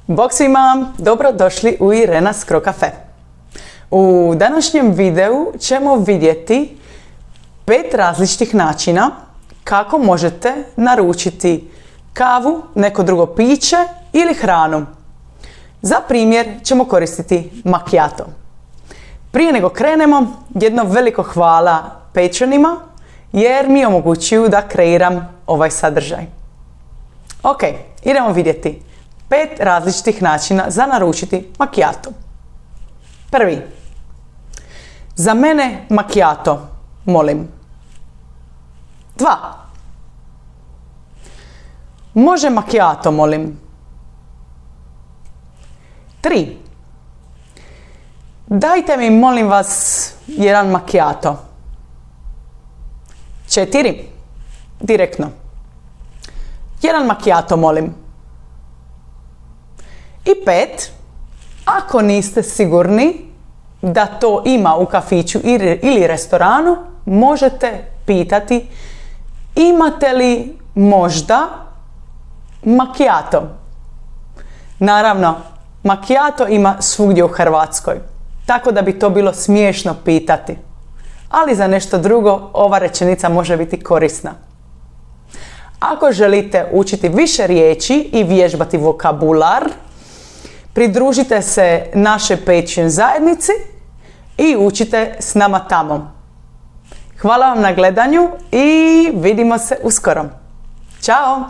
Bog svima, dobrodošli u Irena's Cro Cafe. U današnjem videu ćemo vidjeti 5 različitih načina kako možete naručiti kavu, neko drugo piće ili hranu. Za primjer ćemo koristiti macchiato. Prije nego krenemo, jedno veliko hvala Patreonima jer mi omogućuju da kreiram ovaj sadržaj. Ok, idemo vidjeti 5 različitih načina za naručiti macchiato. Prvi. Za mene macchiato, molim. 2. Može macchiato, molim. 3. Dajte mi, molim vas, jedan macchiato. 4. Direktno. Jedan macchiato, molim. I 5. Ako niste sigurni da to ima u kafiću ili restoranu, možete pitati imate li možda macchiato. Naravno, macchiato ima svugdje u Hrvatskoj, tako da bi to bilo smiješno pitati. Ali za nešto drugo ova rečenica može biti korisna. Ako želite učiti više riječi i vježbati vokabular, pridružite se našoj Patreon zajednici i učite s nama tamo. Hvala vam na gledanju i vidimo se uskoro. Ćao!